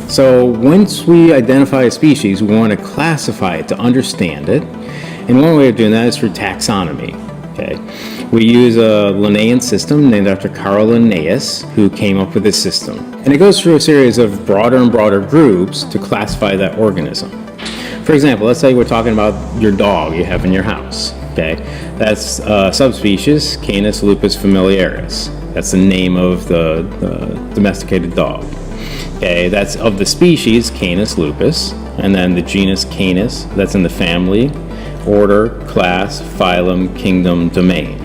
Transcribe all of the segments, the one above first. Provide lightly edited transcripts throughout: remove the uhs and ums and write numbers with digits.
So once we identify a species, we want to classify it to understand it. And one way of doing that is through taxonomy. Okay, we use a Linnaean system named after Carl Linnaeus, who came up with this system. And it goes through a series of broader and broader groups to classify that organism. For example, let's say we're talking about your dog you have in your house. Okay, that's subspecies Canis lupus familiaris. That's the name of the domesticated dog. Okay, that's of the species Canis lupus, and then the genus Canis, that's in the family, order, class, phylum, kingdom, domain.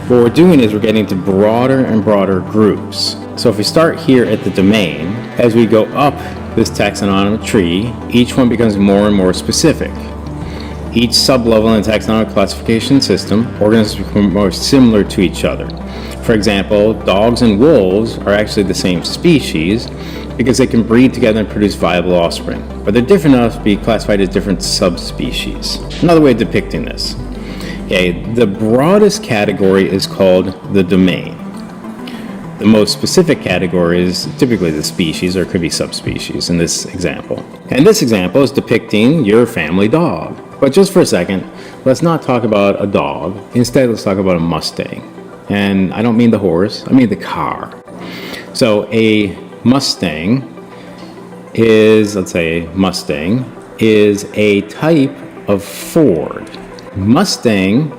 What we're doing is we're getting to broader and broader groups. So if we start here at the domain, as we go up this taxonomic tree, each one becomes more and more specific. Each sublevel in the taxonomic classification system, organisms become more similar to each other. For example, dogs and wolves are actually the same species because they can breed together and produce viable offspring, but they're different enough to be classified as different subspecies. Another way of depicting this. Okay, the broadest category is called the domain. The most specific category is typically the species, or it could be subspecies in this example. And this example is depicting your family dog. But just for a second, let's not talk about a dog. Instead, let's talk about a Mustang. And I don't mean the horse, I mean the car. So a Mustang is, let's say Mustang, is a type of Ford. Mustang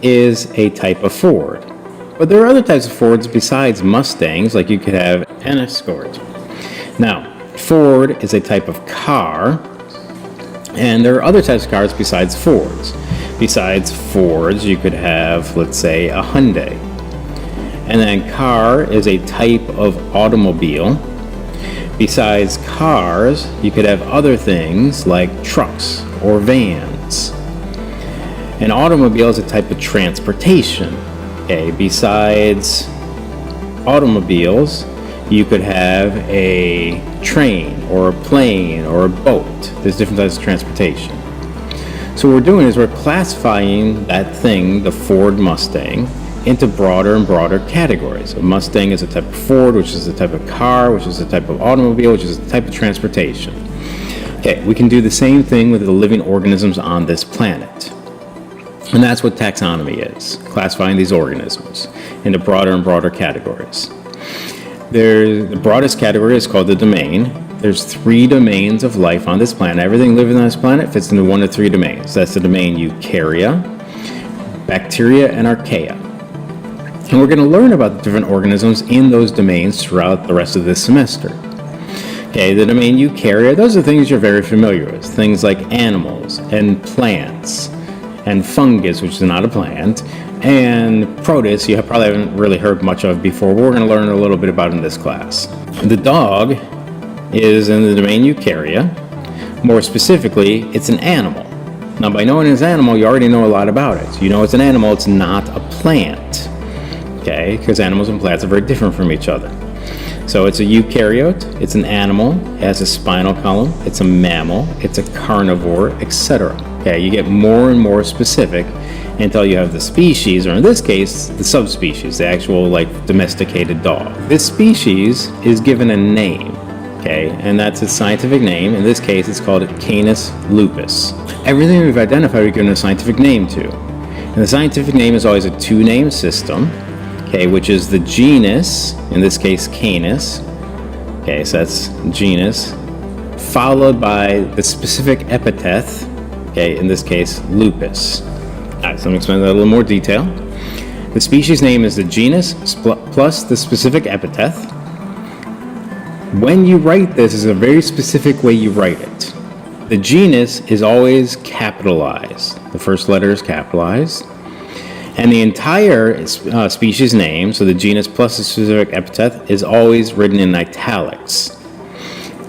is a type of Ford. But there are other types of Fords besides Mustangs, like you could have an Escort. Now, Ford is a type of car, and there are other types of cars besides Fords. Besides Fords, you could have, let's say, a Hyundai. And then car is a type of automobile. Besides cars, you could have other things like trucks or vans. An automobile is a type of transportation. Okay, besides automobiles, you could have a train or a plane or a boat. There's different types of transportation. So what we're doing is we're classifying that thing, the Ford Mustang, into broader and broader categories. A Mustang is a type of Ford, which is a type of car, which is a type of automobile, which is a type of transportation. Okay, we can do the same thing with the living organisms on this planet. And that's what taxonomy is, classifying these organisms into broader and broader categories. The broadest category is called the domain. There's 3 domains of life on this planet. Everything living on this planet fits into one of 3 domains. That's the domain Eukarya, bacteria, and archaea. And we're going to learn about the different organisms in those domains throughout the rest of this semester. Okay, the domain Eukarya, those are things you're very familiar with. Things like animals and plants and fungus, which is not a plant, and protists, you probably haven't really heard much of before, but we're going to learn a little bit about in this class. The dog is in the domain Eukarya. More specifically, it's an animal. Now, by knowing it's an animal, you already know a lot about it. You know it's an animal, it's not a plant. Okay, because animals and plants are very different from each other. So it's a eukaryote, it's an animal, it has a spinal column, it's a mammal, it's a carnivore, etc. Okay, you get more and more specific until you have the species, or in this case, the subspecies, the actual domesticated dog. This species is given a name, okay, and that's its scientific name. In this case, it's called Canis lupus. Everything we've identified, we've given a scientific name to. And the scientific name is always a 2-name system, okay, which is the genus, in this case Canis, okay, so that's genus, followed by the specific epithet, okay, in this case lupus. All right, so I'm going to explain that in a little more detail. The species name is the genus plus the specific epithet. When you write this, is a very specific way you write it. The genus is always capitalized. The first letter is capitalized. And the entire species name, so the genus plus the specific epithet, is always written in italics.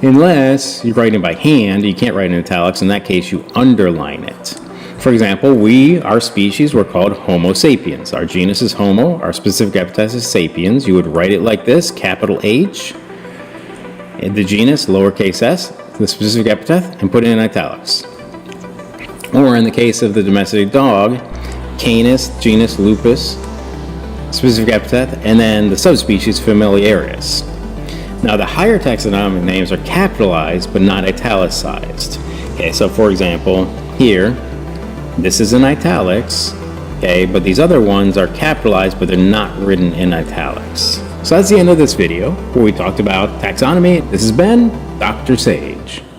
Unless you're writing by hand, you can't write in italics. In that case, you underline it. For example, our species, were called Homo sapiens. Our genus is Homo, our specific epithet is sapiens. You would write it like this, capital H, the genus, lowercase s, the specific epithet, and put it in italics. Or in the case of the domestic dog, Canis, genus, lupus, specific epithet, and then the subspecies familiaris. Now, the higher taxonomic names are capitalized but not italicized. Okay, so for example, here, this is in italics, okay, but these other ones are capitalized but they're not written in italics. So that's the end of this video where we talked about taxonomy. This has been Dr. Sage.